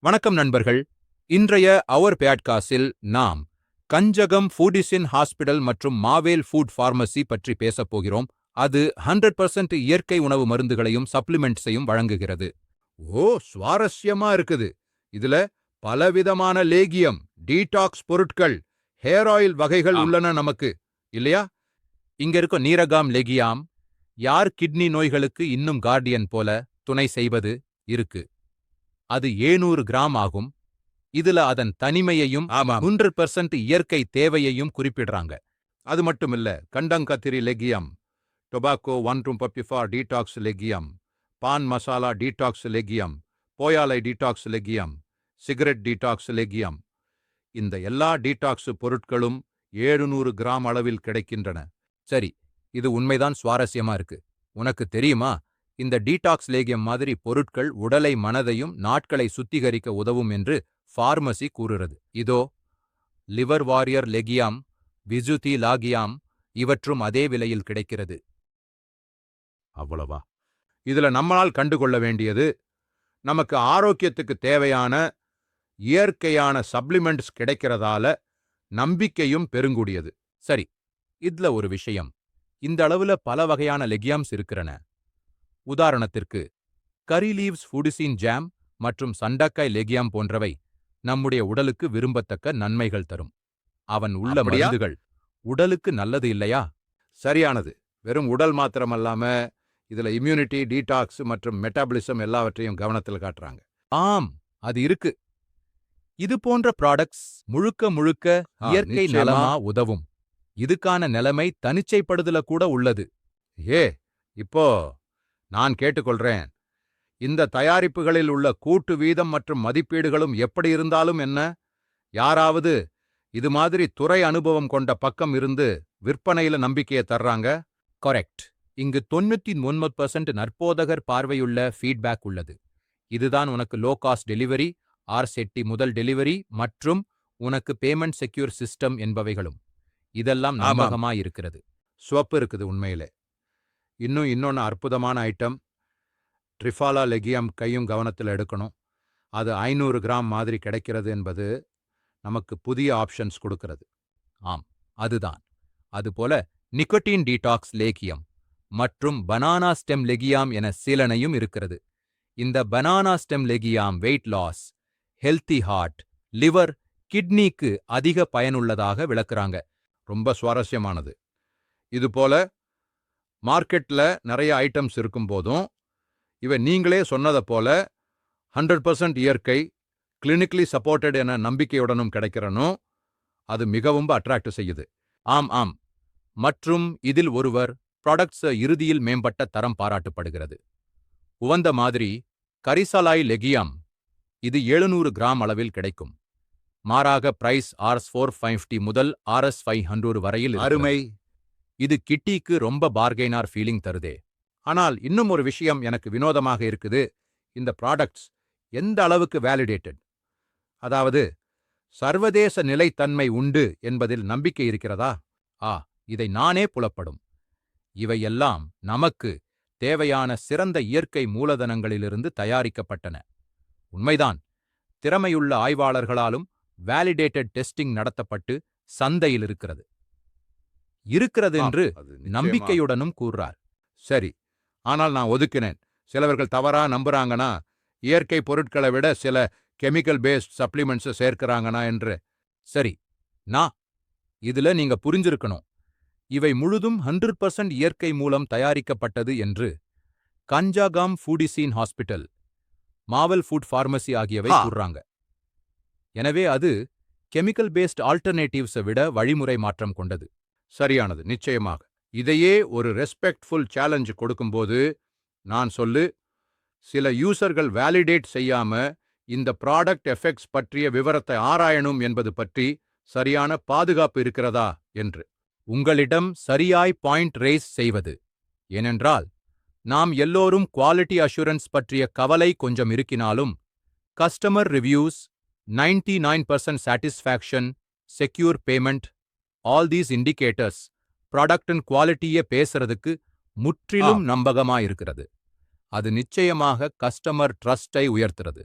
வணக்கம் நண்பர்கள். இன்றைய அவர் பேட்காஸ்டில் நாம் கஞ்சகம் ஃபுடிசின் ஹாஸ்பிடல் மற்றும் மாவேல் ஃபுட் பார்மசி பற்றி பேசப் போகிறோம். அது 100% இயற்கை உணவு மருந்துகளையும் சப்ளிமெண்ட்ஸையும் வழங்குகிறது. ஓ, சுவாரஸ்யமா இருக்குது. இதுல பலவிதமான லேகியம், டீடாக்ஸ் பொருட்கள், ஹேர் ஆயில் வகைகள் உள்ளன நமக்கு, இல்லையா? இங்க இருக்கும் நீரகாம் லெகியாம், யார் கிட்னி நோய்களுக்கு இன்னும் கார்டியன் போல துணை செய்வது இருக்கு. அது 700 கிராம் ஆகும். இதுல அதன் தனிமையையும் 100% இயற்கை தேவையையும் குறிப்பிடுறாங்க. அது மட்டுமில்ல, கண்டங்கத்திரி லெகியம், டொபாக்கோ 124 டீடாக்ஸ் லெகியம், பான் மசாலா டீடாக்ஸ் லெகியம், போயாலை டீடாக்ஸ் லெகியம், சிகரெட் டீடாக்ஸ் லெகியம், இந்த எல்லா டீடாக்ஸ் பொருட்களும் 700 கிராம் அளவில் கிடைக்கின்றன. சரி, இது உண்மைதான் சுவாரஸ்யமா இருக்கு. உனக்கு தெரியுமா, இந்த டீடாக்ஸ் லேகியம் மாதிரி பொருட்கள் உடலை மனதையும் நாட்களை சுத்திகரிக்க உதவும் என்று பார்மசி கூறுகிறது. இதோ லிவர் வாரியர் லெகியாம், விசுதி லாகியாம் இவற்றும் அதே விலையில் கிடைக்கிறது. அவ்வளவா? இதுல நம்மளால் கண்டுகொள்ள வேண்டியது, நமக்கு ஆரோக்கியத்துக்கு தேவையான இயற்கையான சப்ளிமெண்ட்ஸ் கிடைக்கிறதால நம்பிக்கையும் பெருங்குடியது. சரி, இதுல ஒரு விஷயம், இந்த அளவுல பல வகையான லெகியாம்ஸ் இருக்கிறன. உதாரணத்திற்கு கரி லீவ்ஸ் ஃபுடிசின் ஜாம் மற்றும் சண்டக்காய் லெகியாம் போன்றவை நம்முடைய உடலுக்கு விரும்பத்தக்க நன்மைகள் தரும். அவன் உள்ள மருந்துகள் உடலுக்கு நல்லது இல்லையா? சரியானது. வெறும் உடல் மாத்திரமல்லாம இதுல இம்யூனிட்டி, டீடாக்ஸ் மற்றும் மெட்டாபலிசம் எல்லாவற்றையும் கவனத்தில் காட்டுறாங்க. ஆம், அது இருக்கு. இது போன்ற ப்ராடக்ட்ஸ் முழுக்க இயற்கை நலமா உதவும். இதுக்கான நிலைமை தனிச்சைப்படுதல கூட உள்ளது. இப்போ நான் கேட்டுக்கொள்றேன், இந்த தயாரிப்புகளில் உள்ள கூட்டு வீதம் மற்றும் மதிப்பீடுகளும் எப்படி இருந்தாலும் என்ன? யாராவது இது மாதிரி துறை அனுபவம் கொண்ட பக்கம் இருந்து விற்பனையில நம்பிக்கையை தர்றாங்க? கரெக்ட். இங்கு 99% நற்போதகர் பார்வையுள்ள ஃபீட்பேக் உள்ளது. இதுதான் உனக்கு லோ காஸ்ட் டெலிவரி, ஆர்செட்டி முதல் டெலிவரி மற்றும் உனக்கு பேமெண்ட் செக்யூர் சிஸ்டம் என்பவைகளும். இதெல்லாம் நம்பகமாயிருக்கிறது. ஸ்வப் இருக்குது உண்மையிலே. இன்னொன்னு அற்புதமான ஐட்டம், ட்ரிஃபாலா லெகியம் கையும் கவனத்தில் எடுக்கணும். அது 500 கிராம் மாதிரி கிடைக்கிறது என்பது நமக்கு புதிய ஆப்ஷன்ஸ் கொடுக்கிறது. ஆம், அதுதான். அதுபோல நிக்கோட்டின் டீடாக்ஸ் லேகியம் மற்றும் பனானா ஸ்டெம் லெகியாம் என சிலனையும் இருக்கிறது. இந்த பனானா ஸ்டெம் லெகியாம் weight loss, healthy heart, liver, கிட்னிக்கு அதிக பயனுள்ளதாக விளக்குறாங்க. ரொம்ப சுவாரஸ்யமானது. இதுபோல மார்க்கெட்ல நிறைய ஐட்டம்ஸ் இருக்கும் போதும் இவை நீங்களே சொன்னதை போல 100% இயற்கை, கிளினிக்கலி சப்போர்ட்டட் என நம்பிக்கையுடனும் கிடைக்கிறனும் அது மிகவும் அட்ராக்ட் செய்யுது. ஆம். மற்றும் இதில் ஒருவர் ப்ராடக்ட்ஸ் இறுதியில் மேம்பட்ட தரம் பாராட்டப்படுகிறது. உவந்த மாதிரி கரிசலாய் லெகியாம், இது 700 கிராம் அளவில் கிடைக்கும். மாறாக பிரைஸ் Rs450 முதல் Rs500 வரையில். அருமை. இது கிட்டிக்கு ரொம்ப பார்கெய்னார் ஃபீலிங் தருதே. ஆனால் இன்னும் ஒரு விஷயம் எனக்கு வினோதமாக இருக்குது. இந்த ப்ராடக்ட்ஸ் எந்த அளவுக்கு வேலிடேட்டட், அதாவது சர்வதேச நிலைத்தன்மை உண்டு என்பதில் நம்பிக்கை இருக்கிறதா? இதை நானே புலப்படும். இவையெல்லாம் நமக்கு தேவையான சிறந்த இயற்கை மூலதனங்களிலிருந்து தயாரிக்கப்பட்டன. உண்மைதான், திறமையுள்ள ஆய்வாளர்களாலும் வேலிடேட்டட் டெஸ்டிங் நடத்தப்பட்டு சந்தையில் இருக்கிறது என்று நம்பிக்கையுடனும் கூறுறார். சரி, ஆனால் நான் ஒதுக்கினேன். சிலவர்கள் தவறா நம்புறாங்கன்னா இயற்கை பொருட்களை விட சில கெமிக்கல் பேஸ்ட் சப்ளிமெண்ட்ஸ் சேர்க்கிறாங்கன்னா என்று. சரி, இதுல நீங்க புரிஞ்சிருக்கணும், இவை முழுதும் 100% இயற்கை மூலம் தயாரிக்கப்பட்டது என்று கஞ்சாகாம் ஃபுடிசின் ஹாஸ்பிடல், மாவல் ஃபுட் பார்மசி ஆகியவை கூறுறாங்க. எனவே அது கெமிக்கல் பேஸ்ட் ஆல்டர்னேட்டிவ்ஸை விட வழிமுறை மாற்றம் கொண்டது. சரியானது, நிச்சயமாக. இதையே ஒரு ரெஸ்பெக்ட்ஃபுல் சேலஞ்ச் கொடுக்கும்போது நான் சில யூசர்கள் வேலிடேட் செய்யாம இந்த ப்ராடக்ட் எஃபெக்ட்ஸ் பற்றிய விவரத்தை ஆராயணும் என்பது பற்றி சரியான பாதுகாப்பு இருக்கிறதா என்று உங்களிடம் சரியாய் பாயிண்ட் ரேஸ் செய்வது. ஏனென்றால் நாம் எல்லோரும் குவாலிட்டி அஷூரன்ஸ் பற்றிய கவலை கொஞ்சம் இருக்கினாலும் customer reviews, 99% satisfaction, secure payment, all these indicators ப்ராடக்டின் குவாலிட்டியை பேசுறதுக்கு முற்றிலும் நம்பகமாயிருக்கிறது. அது நிச்சயமாக கஸ்டமர் ட்ரஸ்டை உயர்த்துறது.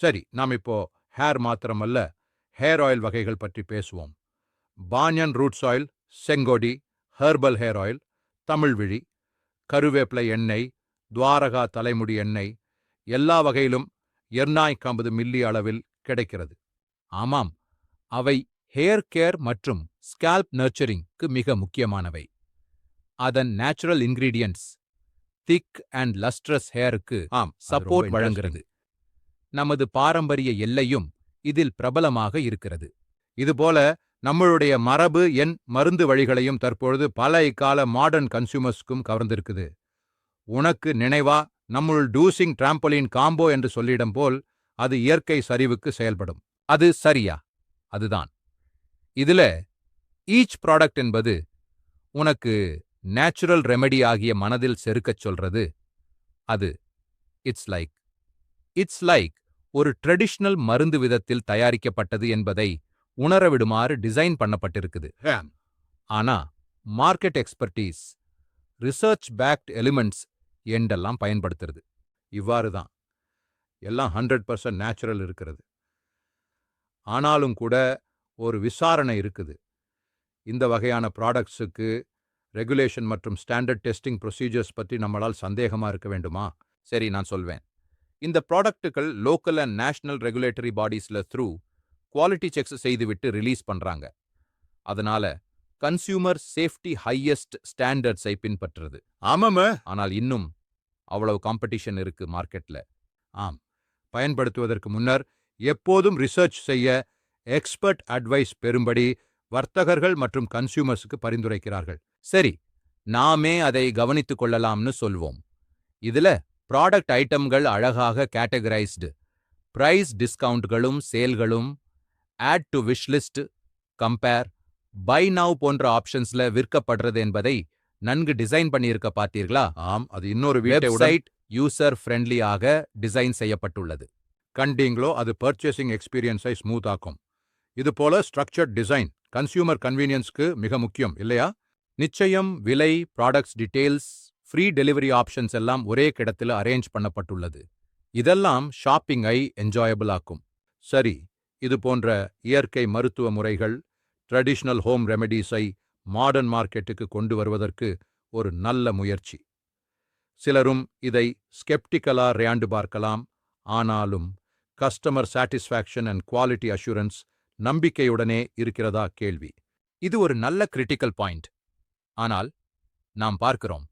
சரி, நாம் இப்போ ஹேர் மாத்திரமல்ல, ஹேர் ஆயில் வகைகள் பற்றி பேசுவோம். Banyan roots oil, Sengodi, herbal hair oil, Tamizhvizhi, கருவேப்பிலை எண்ணெய், துவாரகா தலைமுடி எண்ணெய், எல்லா வகையிலும் 250 மில்லி அளவில் கிடைக்கிறது. ஆமாம், அவை ஹேர் கேர் மற்றும் ஸ்கால்ப் நர்ச்சரிங்க்கு மிக முக்கியமானவை. அதன் natural ingredients thick and lustrous ஹேருக்கு சப்போர்ட் வழங்குகிறது. நமது பாரம்பரிய எல்லையும் இதில் பிரபலமாக இருக்கிறது. இதுபோல நம்மளுடைய மரபு எண் மருந்து வழிகளையும் தற்பொழுது பல இக்கால மாடர்ன் கன்சியூமர்ஸ்க்கும் கவர்ந்திருக்குது. உனக்கு நினைவா நம்முள் டூசிங் டிராம்போலின் காம்போ என்று சொல்லிடம் போல் அது இயற்கை சரிவுக்கு செயல்படும். அது சரியா? அதுதான். இதுல ஈச் ப்ராடக்ட் என்பது உனக்கு நேச்சுரல் ரெமெடி ஆகிய மனதில் செருக்கச் சொல்றது. அது இட்ஸ் லைக் ஒரு ட்ரெடிஷனல் மருந்து விதத்தில் தயாரிக்கப்பட்டது என்பதை உணரவிடுமாறு டிசைன் பண்ணப்பட்டிருக்குது. ஆனா market expertise, research backed elements என்றெல்லாம் பயன்படுத்துறது. இவ்வாறு தான் எல்லாம் 100% நேச்சுரல் இருக்கிறது. ஆனாலும் கூட ஒரு விசாரணை இருக்குது. இந்த வகையான ப்ராடக்ட்ஸுக்கு ரெகுலேஷன் மற்றும் ஸ்டாண்டர்ட் டெஸ்டிங் ப்ரொசீஜர்ஸ் பற்றி நம்மளால் சந்தேகமா இருக்க வேண்டுமா? சரி, நான் சொல்வேன். இந்த ப்ராடக்ட்டுகள் லோக்கல் அண்ட் நேஷனல் ரெகுலேட்டரி பாடிஸ்ல த்ரூ குவாலிட்டி செக்ஸ் செய்துவிட்டு ரிலீஸ் பண்றாங்க. அதனால கன்சியூமர் சேஃப்டி ஹையஸ்ட் ஸ்டாண்டர்ட்ஸை பின்பற்றுறது. ஆமாம. ஆனால் இன்னும் அவ்வளவு காம்படிஷன் இருக்கு மார்க்கெட்ல. ஆம், பயன்படுத்துவதற்கு முன்னர் எப்போதும் ரிசர்ச் செய்ய எக்ஸ்பர்ட் அட்வைஸ் பெறும்படி வர்த்தகர்கள் மற்றும் கன்சியூமர்ஸுக்கு பரிந்துரைக்கிறார்கள். சரி, நாமே அதை கவனித்துக் கொள்ளலாம்னு சொல்வோம். இதுல ப்ராடக்ட் ஐட்டம்கள் அழகாக கேட்டகரைஸ்டு, பிரைஸ் டிஸ்கவுண்ட்களும் சேல்களும், add to wish compare, buy now போன்ற ஆப்ஷன்ஸ்ல விற்கப்படுறது என்பதை நன்கு டிசைன் பண்ணியிருக்க பார்த்தீர்களா? ஆம், அது இன்னொரு வெப்சைட் யூசர் ஃப்ரெண்ட்லியாக டிசைன் செய்யப்பட்டுள்ளது. கண்டீங்களோ, அது பர்ச்சேசிங் எக்ஸ்பீரியன்ஸை ஸ்மூத் ஆக்கும். இது போல ஸ்ட்ரக்சர்ட் டிசைன் கன்சியூமர் கன்வீனியன்ஸ்க்கு மிக முக்கியம் இல்லையா? நிச்சயம். விலை, products details, free delivery options எல்லாம் ஒரே கிடத்தில் அரேஞ்ச் பண்ணப்பட்டுள்ளது. இதெல்லாம் ஷாப்பிங்கை என்ஜாயபிள் ஆக்கும். சரி, இது போன்ற இயற்கை மருத்துவ முறைகள், ட்ரெடிஷனல் ஹோம் ரெமெடிஸை மாடர்ன் மார்க்கெட்டுக்கு கொண்டு வருவதற்கு ஒரு நல்ல முயற்சி. சிலரும் இதை ஸ்கெப்டிக்கலா ரேண்டு பார்க்கலாம். ஆனாலும் customer satisfaction and quality assurance நம்பிக்கையுடனே இருக்கிறதா கேள்வி. இது ஒரு நல்ல கிரிட்டிக்கல் பாயிண்ட். ஆனால் நாம் பார்க்கிறோம்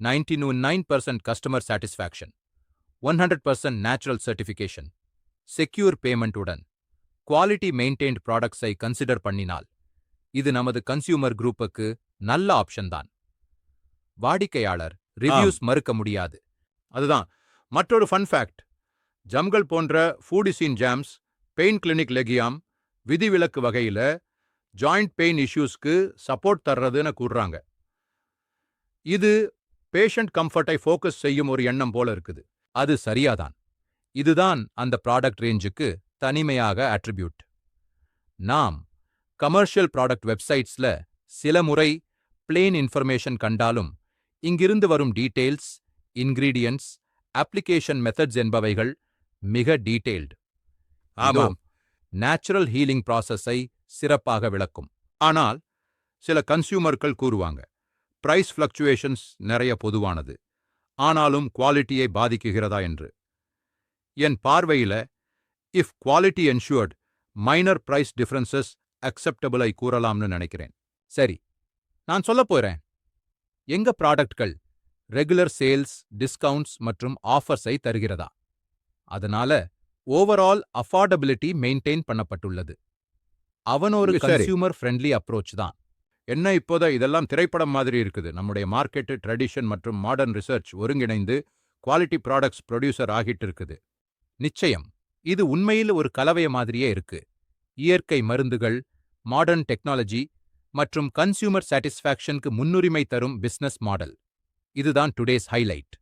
99% customer satisfaction, 100% natural certification, secure payment உடன் குவாலிட்டி மெயின்டைன்ட் ப்ராடக்ட்ஸை கன்சிடர் பண்ணினால் இது நமது கன்சியூமர் குரூப்புக்கு நல்ல ஆப்ஷன் தான். வாடிக்கையாளர் ரிவ்யூஸ் மறுக்க முடியாது. அதுதான் மற்றொரு ஃபன் ஃபேக்ட். ஜம்கள் போன்ற ஃபூடிசின் ஜாம்ஸ், பெயின் கிளினிக் லெகியாம் விதிவிலக்கு வகையில ஜாயிண்ட் பெயின் இஷ்யூஸ்க்கு சப்போர்ட் தர்றதுன்னு கூறுறாங்க. இது பேஷண்ட் கம்ஃபர்ட்டை ஃபோக்கஸ் செய்யும் ஒரு எண்ணம் போல இருக்குது. அது சரியாதான். இதுதான் அந்த ப்ராடக்ட் ரேஞ்சுக்கு தனிமையாக அட்ரிபியூட். நாம் கமர்ஷியல் ப்ராடக்ட் வெப்சைட்ஸ்ல சில முறை பிளெயின் இன்ஃபர்மேஷன் கண்டாலும் இங்கிருந்து வரும் டீடைல்ஸ், இன்கிரீடியன்ட்ஸ், அப்ளிகேஷன் மெத்தட்ஸ் என்பவைகள் மிக டீடைல்டு. ஆமாம், நேச்சுரல் ஹீலிங் ப்ராசஸை சிறப்பாக விளக்கும். ஆனால் சில கன்சியூமர்கள் கூறுவாங்க, பிரைஸ் ஃப்ளக்சுவேஷன்ஸ் நிறைய பொதுவானது, ஆனாலும் குவாலிட்டியை பாதிக்குகிறதா என்று. என் பார்வையில if quality ensured, minor price differences அக்செப்டபிளை கூறலாம்னு நினைக்கிறேன். சரி, நான் சொல்ல போறேன். எங்க ப்ராடக்ட்கள் ரெகுலர் சேல்ஸ், டிஸ்கவுண்ட்ஸ் மற்றும் ஆஃபர்ஸை தருகிறதா? அதனால ஓவரால் அஃபோர்டபிலிட்டி மெயின்டைன் பண்ணப்பட்டுள்ளது. அவன் ஒரு கன்சியூமர் ஃப்ரெண்ட்லி அப்ரோச் தான். என்ன இப்போத இதெல்லாம் திரைப்படம் மாதிரி இருக்குது. நம்முடைய மார்க்கெட்டு, ட்ரெடிஷன் மற்றும் மாடர்ன் ரிசர்ச் ஒருங்கிணைந்து குவாலிட்டி ப்ராடக்ட்ஸ் ப்ரொடியூசர் ஆகிட்டு இருக்குது. நிச்சயம், இது உண்மையில் ஒரு கலவைய மாதிரியே இருக்கு. இயற்கை மருந்துகள், மாடர்ன் டெக்னாலஜி மற்றும் கன்சியூமர் சாட்டிஸ்ஃபேக்ஷனுக்கு முன்னுரிமை தரும் பிசினஸ் மாடல். இதுதான் டுடேஸ் ஹைலைட்.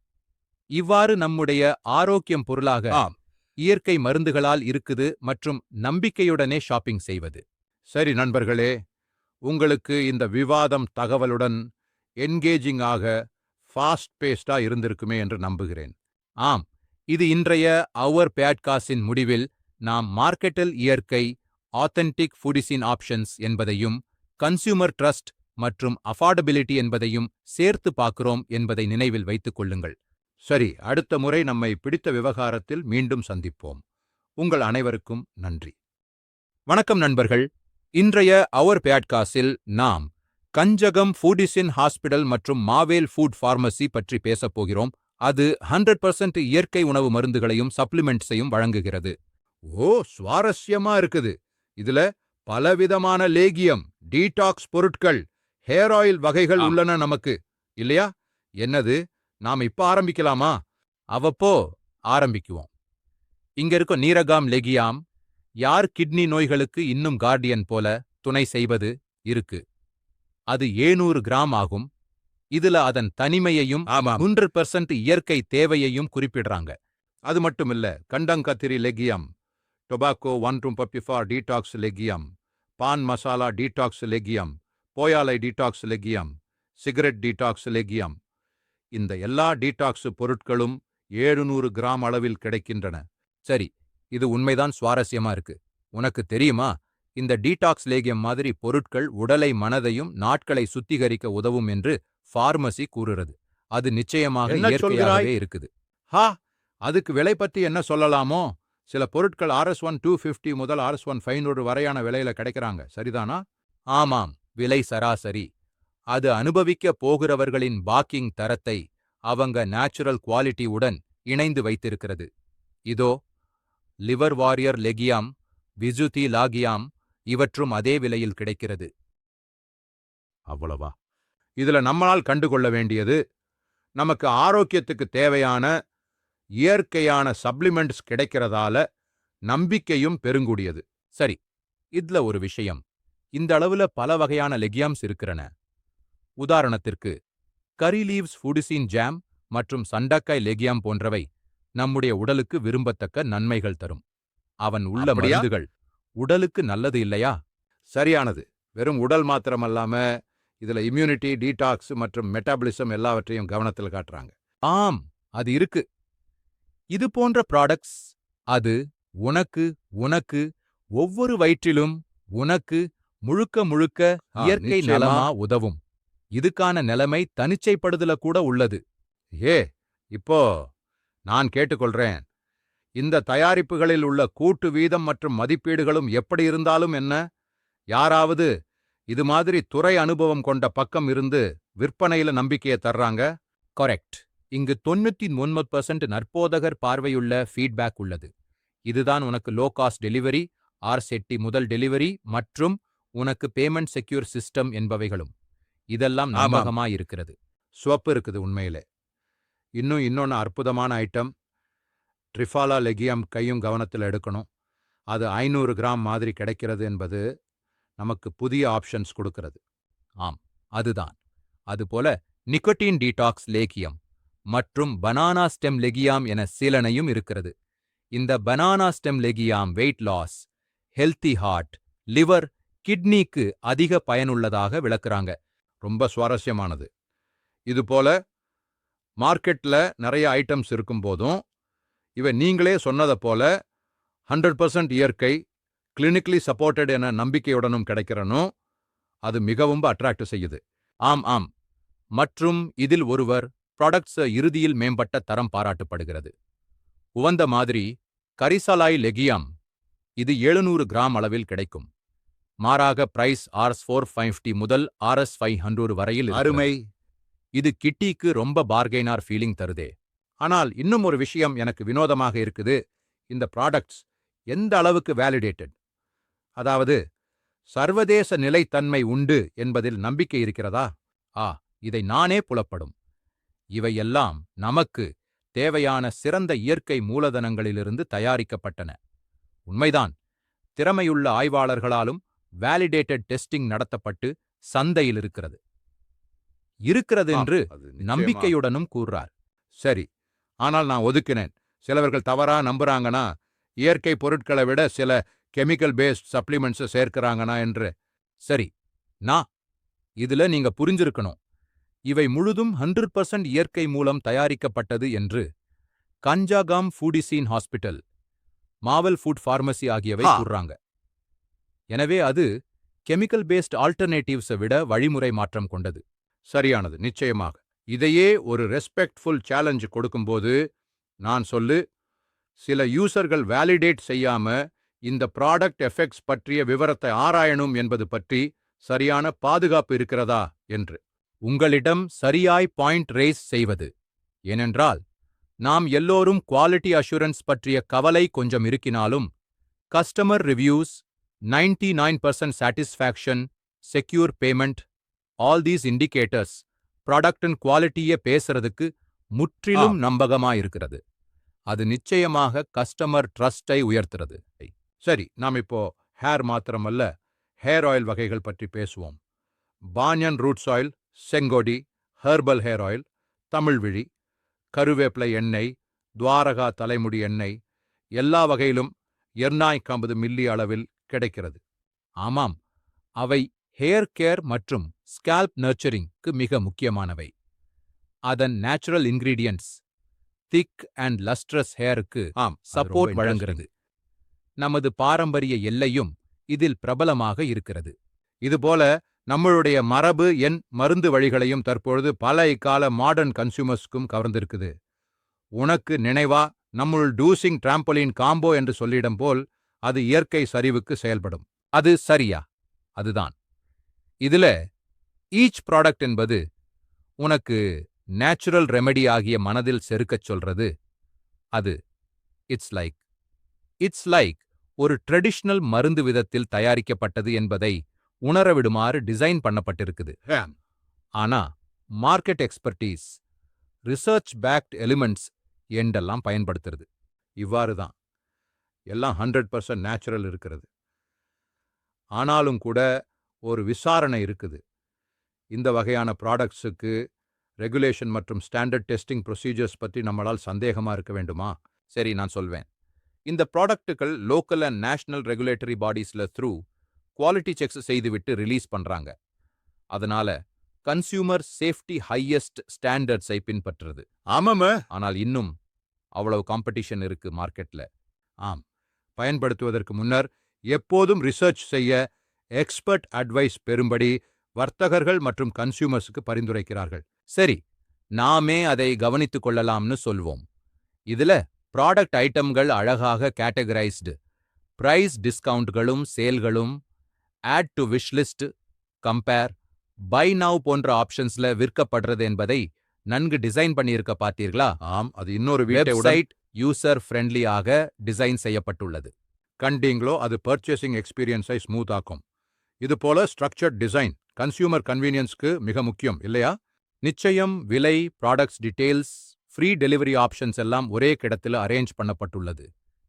இவ்வாறு நம்முடைய ஆரோக்கியம் பொருளாக இயற்கை மருந்துகளால் இருக்குது மற்றும் நம்பிக்கையுடனே ஷாப்பிங் செய்வது. சரி நண்பர்களே, உங்களுக்கு இந்த விவாதம் தகவலுடன் என்கேஜிங் ஆக ஃபாஸ்ட் பேஸ்டா இருந்திருக்குமே என்று நம்புகிறேன். ஆம், இது இன்றைய அவர் பேட்காஸ்டின் முடிவில் நாம் மார்க்கெட்டில் இயற்கை, ஆத்தென்டிக் ஃபுடிசின் ஆப்ஷன்ஸ் என்பதையும், கன்சியூமர் ட்ரஸ்ட் மற்றும் அஃபார்டபிலிட்டி என்பதையும் சேர்த்து பார்க்கிறோம் என்பதை நினைவில் வைத்துக் கொள்ளுங்கள். சரி, அடுத்த முறை நம்மை பிடித்த விவகாரத்தில் மீண்டும் சந்திப்போம். உங்கள் அனைவருக்கும் நன்றி. வணக்கம் நண்பர்கள். இன்றைய அவர் பேட்காஸ்டில் நாம் கஞ்சகம் ஃபுடிசின் ஹாஸ்பிடல் மற்றும் மாவேல் ஃபுட் பார்மசி பற்றி பேசப் போகிறோம். அது 100% இயற்கை உணவு மருந்துகளையும் சப்ளிமெண்ட்ஸையும் வழங்குகிறது. ஓ, சுவாரஸ்யமா இருக்குது. இதுல பலவிதமான லேகியம், டீடாக்ஸ் பொருட்கள், ஹேர் ஆயில் வகைகள் உள்ளன நமக்கு, இல்லையா? என்னது, நாம இப்ப ஆரம்பிக்கலாமா? அவப்போ ஆரம்பிக்குவோம். இங்க இருக்கும் நீரகாம் லெகியாம், யார் கிட்னி நோய்களுக்கு இன்னும் கார்டியன் போல துணை செய்வது இருக்கு. அது 700 கிராம் ஆகும். இதுல அதன் தனிமையையும் 100% இயற்கை தேவையையும் குறிப்பிடுறாங்க. அது மட்டுமில்ல, கண்டங்கத்திரி லெகியம், டொபாக்கோ 1-54 டீடாக்ஸ் லெகியம், பான் மசாலா டீடாக்ஸ் லெகியம், போயாலை டீடாக்ஸ் லெகியம், சிகரெட் டீடாக்ஸ் லெகியம், இந்த எல்லா டீடாக்ஸ் பொருட்களும் 700 கிராம் அளவில் கிடைக்கின்றன. சரி, இது உண்மைதான் சுவாரஸ்யமா இருக்கு. உனக்கு தெரியுமா, இந்த டீடாக்ஸ் லேகியம் மாதிரி பொருட்கள் உடலை மனதையும் நாட்களை சுத்திகரிக்க உதவும் என்று பார்மசி கூறுறது. அது நிச்சயமாக இயற்கையாகவே இருக்குது. ஹா, அதுக்கு விலை பத்தி என்ன சொல்லலாமோ? சில பொருட்கள் RS1 250 முதல் RS1 500 வரையான விலையில கிடைக்கிறாங்க, சரிதானா? ஆமாம், விலை சராசரி. அது அனுபவிக்க போகிறவர்களின் பாக்கிங் தரத்தை அவங்க நேச்சுரல் குவாலிட்டி உடன் இணைந்து வைத்திருக்கிறது. இதோ லிவர் வாரியர் லெகியாம், விசுதி லாகியாம், இவற்றும் அதே விலையில் கிடைக்கிறது. அவ்வளவா? இதுல நம்மளால் கண்டுகொள்ள வேண்டியது, நமக்கு ஆரோக்கியத்துக்கு தேவையான இயற்கையான சப்ளிமெண்ட்ஸ் கிடைக்கிறதால நம்பிக்கையும் பெருங்குடியது. சரி, இதுல ஒரு விஷயம், இந்த அளவுல பல வகையான லெகியாம்ஸ் இருக்கிறன. உதாரணத்திற்கு கரி லீவ்ஸ் ஃபுடிசின் ஜாம் மற்றும் சண்டக்காய் லெகியாம் போன்றவை நம்முடைய உடலுக்கு விரும்பத்தக்க நன்மைகள் தரும். அவன் உள்ள மருந்துகள் உடலுக்கு நல்லது இல்லையா? சரியானது. வெறும் உடல் மாத்திரமல்லாம இதுல இம்யூனிட்டி, டீடாக்ஸ் மற்றும் மெட்டாபலிசம் எல்லாவற்றையும் கவனத்தில் காட்டுறாங்க. ஆம், அது இருக்கு. இது போன்ற ப்ராடக்ட்ஸ் அது உனக்கு ஒவ்வொரு வயிற்றிலும் உனக்கு முழுக்க முழுக்க இயற்கை நலமா உதவும். இதுக்கான நிலைமை தனிச்சைப்படுதல கூட உள்ளது. இப்போ நான் கேட்டுக்கொள்றேன், இந்த தயாரிப்புகளில் உள்ள கூட்டு வீதம் மற்றும் மதிப்பீடுகளும் எப்படி இருந்தாலும் என்ன? யாராவது இது மாதிரி துறை அனுபவம் கொண்ட பக்கம் இருந்து விற்பனையில நம்பிக்கையை தர்றாங்க? கரெக்ட். இங்கு 99% நற்போதகர் பார்வையுள்ள ஃபீட்பேக் உள்ளது. இதுதான் உனக்கு லோ காஸ்ட் டெலிவரி, RSETI முதல் டெலிவரி மற்றும் உனக்கு பேமெண்ட் செக்யூர் சிஸ்டம் என்பவைகளும். இதெல்லாம் நம்பகமாயிருக்கிறது. ஸ்வப் இருக்குது உண்மையிலே. இன்னொன்னு அற்புதமான ஐட்டம், ட்ரிஃபாலா லெகியம் கையும் கவனத்தில் எடுக்கணும். அது 500 கிராம் மாதிரி கிடைக்கிறது என்பது நமக்கு புதிய ஆப்ஷன்ஸ் கொடுக்கிறது. ஆம், அதுதான். அதுபோல நிக்கோட்டின் டீடாக்ஸ் லேகியம் மற்றும் பனானா ஸ்டெம் லெகியாம் என சிலனையும் இருக்கிறது. இந்த பனானா ஸ்டெம் லெகியாம் weight loss, healthy heart, liver, கிட்னிக்கு அதிக பயனுள்ளதாக விளக்குறாங்க. ரொம்ப சுவாரஸ்யமானது. இதுபோல மார்க்கெட்ல நிறைய ஐட்டம்ஸ் இருக்கும் போதும் இவை நீங்களே சொன்னதை போல 100% இயற்கை, கிளினிக்கலி சப்போர்ட்டட் என நம்பிக்கையுடனும் கிடைக்கிறனும் அது மிகவும் அட்ராக்ட் செய்யுது. ஆம். மற்றும் இதில் ஒருவர் ப்ராடக்ட்ஸ் இறுதியில் மேம்பட்ட தரம் பாராட்டப்படுகிறது. உவந்த மாதிரி கரிசலாய் லெகியாம், இது 700 கிராம் அளவில் கிடைக்கும். மாறாக பிரைஸ் RS450 முதல் RS500 வரையில். அருமை. இது கிட்டிக்கு ரொம்ப பார்கெய்னார் ஃபீலிங் தருதே. ஆனால் இன்னும் ஒரு விஷயம் எனக்கு வினோதமாக இருக்குது. இந்த ப்ராடக்ட்ஸ் எந்த அளவுக்கு வேலிடேட்டட், அதாவது சர்வதேச நிலைத்தன்மை உண்டு என்பதில் நம்பிக்கை இருக்கிறதா? இதை நானே புலப்படும். இவையெல்லாம் நமக்கு தேவையான சிறந்த இயற்கை மூலதனங்களிலிருந்து தயாரிக்கப்பட்டன. உண்மைதான், திறமையுள்ள ஆய்வாளர்களாலும் வேலிடேட்டட் டெஸ்டிங் நடத்தப்பட்டு சந்தையில் இருக்கிறது என்று நம்பிக்கையுடனும் கூறுறார். சரி, ஆனால் நான் ஒதுக்கினேன். சிலவர்கள் தவறா நம்புறாங்கன்னா இயற்கை பொருட்களை விட சில கெமிக்கல் பேஸ்ட் சப்ளிமெண்ட்ஸை சேர்க்கிறாங்கன்னா என்று. சரி, இதுல நீங்க புரிஞ்சிருக்கணும், இவை முழுதும் 100% இயற்கை மூலம் தயாரிக்கப்பட்டது என்று. கஞ்சாகாம் ஃபூடிசீன் ஹாஸ்பிட்டல், மாவல் ஃபுட் ஃபார்மசி ஆகியவை கூறுறாங்க. எனவே அது கெமிக்கல் பேஸ்ட் ஆல்டர்னேட்டிவ்ஸை விட வழிமுறை மாற்றம் கொண்டது. சரியானது, நிச்சயமாக. இதையே ஒரு ரெஸ்பெக்ட்ஃபுல் சேலஞ்ச் கொடுக்கும்போது நான் சில யூசர்கள் வேலிடேட் செய்யாம இந்த ப்ராடக்ட் எஃபெக்ட்ஸ் பற்றிய விவரத்தை ஆராயணும் என்பது பற்றி சரியான பாதுகாப்பு இருக்கிறதா என்று உங்களிடம் சரியாய் பாயிண்ட் ரேஸ் செய்வது. ஏனென்றால் நாம் எல்லோரும் குவாலிட்டி அஷூரன்ஸ் பற்றிய கவலை கொஞ்சம் இருக்கினாலும் customer reviews, 99% satisfaction, secure payment, all these indicators ப்ராடக்டின் குவாலிட்டியை பேசுறதுக்கு முற்றிலும் நம்பகமாயிருக்கிறது. அது நிச்சயமாக கஸ்டமர் ட்ரஸ்டை உயர்த்துறது. சரி, நாம் இப்போ ஹேர் மாத்திரமல்ல, ஹேர் ஆயில் வகைகள் பற்றி பேசுவோம். Banyan roots oil, Sengodi, herbal hair oil, Tamizhvizhi, கருவேப்பிலை எண்ணெய், துவாரகா தலைமுடி எண்ணெய், எல்லா வகையிலும் 250 மில்லி அளவில் கிடைக்கிறது. ஆமாம், அவை ஹேர் கேர் மற்றும் ஸ்கால்ப் நர்ச்சரிங்க்கு மிக முக்கியமானவை. அதன் natural ingredients thick and lustrous ஹேருக்கு சப்போர்ட் வழங்குகிறது. நமது பாரம்பரிய எல்லையும் இதில் பிரபலமாக இருக்கிறது. இதுபோல நம்மளுடைய மரபு மருந்து வழிகளையும் தற்பொழுது பல இக்கால மாடர்ன் கன்சூமர்ஸ்க்கும் கவர்ந்திருக்குது. உனக்கு நினைவா நம்முள் டூசிங் டிராம்போலின் காம்போ என்று சொல்லிடம் போல் அது இயற்கை சரிவுக்கு செயல்படும். அது சரியா? அதுதான். இதுல ஈச் ப்ராடக்ட் என்பது உனக்கு நேச்சுரல் ரெமெடி ஆகிய மனதில் செருக்கச் சொல்றது. அது இட்ஸ் லைக் ஒரு ட்ரெடிஷனல் மருந்து விதத்தில் தயாரிக்கப்பட்டது என்பதை உணரவிடுமாறு டிசைன் பண்ணப்பட்டிருக்குது. ஆனா market expertise, research backed elements என்றெல்லாம் பயன்படுத்துறது. இவ்வாறுதான் எல்லாம் 100% நேச்சுரல் இருக்கிறது. ஆனாலும் கூட ஒரு விசாரணை இருக்குது. இந்த வகையான ப்ராடக்ட்ஸுக்கு ரெகுலேஷன் மற்றும் ஸ்டாண்டர்ட் டெஸ்டிங் ப்ரொசீஜர்ஸ் பற்றி நம்மளால் சந்தேகமா இருக்க வேண்டுமா? சரி, நான் சொல்வேன். இந்த ப்ராடக்ட்டுகள் லோக்கல் அண்ட் நேஷனல் ரெகுலேட்டரி பாடிஸ்ல த்ரூ குவாலிட்டி செக்ஸ் செய்துவிட்டு ரிலீஸ் பண்றாங்க. அதனால கன்சியூமர் சேஃப்டி ஹையஸ்ட் ஸ்டாண்டர்ட்ஸை பின்பற்றுறது. ஆமாம. ஆனால் இன்னும் அவ்வளவு காம்படிஷன் இருக்கு மார்க்கெட்ல. ஆம், பயன்படுத்துவதற்கு முன்னர் எப்போதும் ரிசர்ச் செய்ய எக்ஸ்பர்ட் அட்வைஸ் பெறும்படி வர்த்தகர்கள் மற்றும் கன்சியூமர்ஸுக்கு பரிந்துரைக்கிறார்கள். சரி, நாமே அதை கவனித்துக் கொள்ளலாம்னு சொல்வோம். இதுல ப்ராடக்ட் ஐட்டம்கள் அழகாக கேட்டகரைஸ்டு, பிரைஸ் டிஸ்கவுண்ட்களும் சேல்களும், add to wishlist, compare, buy now போன்ற ஆப்ஷன்ஸ்ல விற்கப்படுறது என்பதை நன்கு டிசைன் பண்ணியிருக்க பார்த்தீர்களா? ஆம், அது இன்னொரு வெப்சைட் யூசர் ஃப்ரெண்ட்லியாக டிசைன் செய்யப்பட்டுள்ளது. கண்டீங்களோ, அது பர்ச்சேசிங் எக்ஸ்பீரியன்ஸை ஸ்மூத் ஆக்கும். இது போல ஸ்ட்ரக்சர்ட் டிசைன் கன்சியூமர் கன்வீனியன்ஸ்க்கு மிக முக்கியம் இல்லையா? நிச்சயம். விலை, products details, free delivery options எல்லாம் ஒரே கிடத்தில் அரேஞ்ச் பண்ணப்பட்டுள்ளது.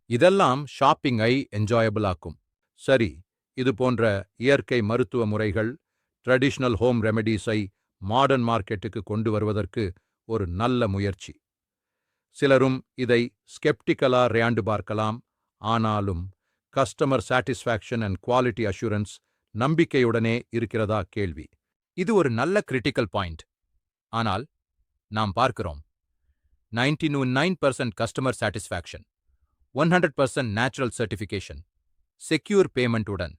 இதெல்லாம் ஷாப்பிங்கை என்ஜாயபிள் ஆக்கும். சரி, இது போன்ற இயற்கை மருத்துவ முறைகள், ட்ரெடிஷனல் ஹோம் ரெமெடிஸை மாடர்ன் மார்க்கெட்டுக்கு கொண்டு வருவதற்கு ஒரு நல்ல முயற்சி. சிலரும் இதை ஸ்கெப்டிக்கலா ரேண்டு பார்க்கலாம். ஆனாலும் customer satisfaction and quality assurance நம்பிக்கையுடனே இருக்கிறதா கேள்வி. இது ஒரு நல்ல கிரிட்டிக்கல் பாயிண்ட். ஆனால் நாம் பார்க்கிறோம் 99% customer satisfaction, 100% natural certification, secure பேமெண்ட்டுடன்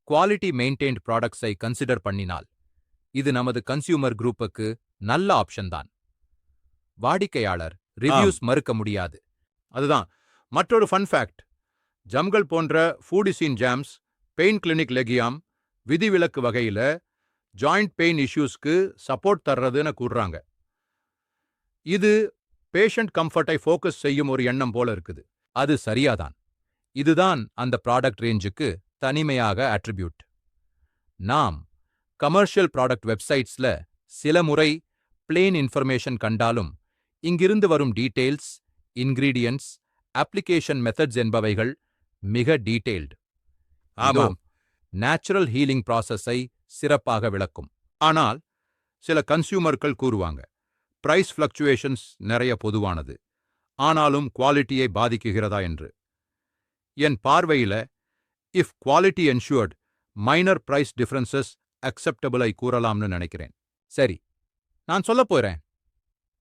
குவாலிட்டி மெயின்டைன்ட் ப்ராடக்ட்ஸை கன்சிடர் பண்ணினால் இது நமது கன்சியூமர் குரூப்புக்கு நல்ல ஆப்ஷன் தான். வாடிக்கையாளர் ரிவ்யூஸ் மறுக்க முடியாது. அதுதான் மற்றொரு ஃபன் ஃபேக்ட். ஜம்கள் போன்ற ஃபூடிசீன் ஜாம்ஸ், பெயின் கிளினிக் லெகியாம் விதிவிலக்கு வகையில ஜாயிண்ட் பெயின் இஷ்யூஸ்க்கு சப்போர்ட் தர்றதுன்னு கூறுறாங்க. இது பேஷண்ட் கம்ஃபர்ட்டை ஃபோக்கஸ் செய்யும் ஒரு எண்ணம் போல இருக்குது. அது சரியாதான். இதுதான் அந்த ப்ராடக்ட் ரேஞ்சுக்கு தனிமையாக அட்ரிபியூட். நாம் கமர்ஷியல் ப்ராடக்ட் வெப்சைட்ஸ்ல சில முறை பிளேன் இன்ஃபர்மேஷன் கண்டாலும் இங்கிருந்து வரும் டீட்டெயில்ஸ், இன்கிரீடியன்ட்ஸ், அப்ளிகேஷன் மெத்தட்ஸ் என்பவைகள் மிக டீட்டெயில்டு. ஆமாம், நேச்சுரல் ஹீலிங் ப்ராசஸை சிறப்பாக விளக்கும். ஆனால் சில கன்சியூமர்கள் கூறுவாங்க, பிரைஸ் ஃப்ளக்சுவேஷன்ஸ் நிறைய பொதுவானது, ஆனாலும் குவாலிட்டியை பாதிக்குகிறதா என்று. என் பார்வையில if quality ensured, minor price differences அக்செப்டபிளை கூறலாம்னு நினைக்கிறேன். சரி, நான் சொல்லப் போறேன்.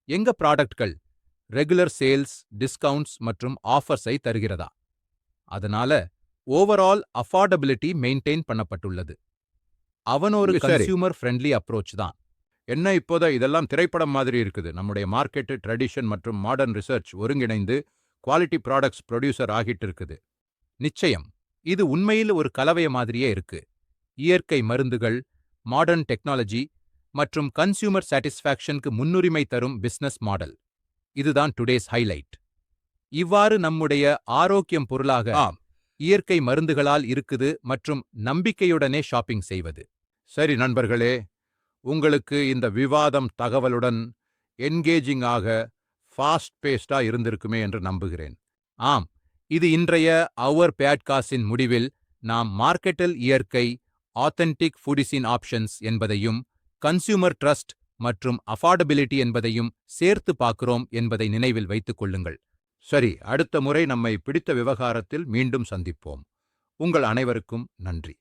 எங்க ப்ராடக்ட்கள் ரெகுலர் சேல்ஸ், டிஸ்கவுண்ட்ஸ் மற்றும் ஆஃபர்ஸை தருகிறதா? அதனால ஓவரால் அஃபோர்டபிலிட்டி மெயின்டைன் பண்ணப்பட்டுள்ளது. அவன் ஒரு சரி. கன்சியூமர் ஃப்ரெண்ட்லி அப்ரோச் தான். என்ன இப்போத இதெல்லாம் திரைப்படம் மாதிரி இருக்குது. நம்முடைய மார்க்கெட், ட்ரெடிஷன் மற்றும் மாடர்ன் ரிசர்ச் ஒருங்கிணைந்து குவாலிட்டி ப்ராடக்ட்ஸ் ப்ரொடியூசர் ஆகிட்டு இருக்குது. நிச்சயம், இது உண்மையில் ஒரு கலவைய மாதிரியே இருக்கு. இயற்கை மருந்துகள், மாடர்ன் டெக்னாலஜி மற்றும் கன்சியூமர் சாட்டிஸ்ஃபேக்ஷனுக்கு முன்னுரிமை தரும் பிசினஸ் மாடல். இதுதான் டுடேஸ் ஹைலைட். இவ்வாறு நம்முடைய ஆரோக்கியம் பொருளாக ஆம். இயற்கை மருந்துகளால் இருக்குது மற்றும் நம்பிக்கையுடனே ஷாப்பிங் செய்வது. சரி நண்பர்களே, உங்களுக்கு இந்த விவாதம் தகவலுடன் என்கேஜிங் ஆக ஃபாஸ்ட் பேஸ்டா இருந்திருக்குமே என்று நம்புகிறேன். ஆம், இது இன்றைய அவர் பேட்காஸ்டின் முடிவில் நாம் மார்க்கெட்டில் இயற்கை, ஆத்தென்டிக் ஃபுடிஸின் ஆப்ஷன்ஸ் என்பதையும் கன்சியூமர் ட்ரஸ்ட் மற்றும் அஃபோர்டபிலிட்டி என்பதையும் சேர்த்து பார்க்கிறோம் என்பதை நினைவில் வைத்துக் கொள்ளுங்கள். சரி, அடுத்த முறை நம்மை பிடித்த விவகாரத்தில் மீண்டும் சந்திப்போம். உங்கள் அனைவருக்கும் நன்றி.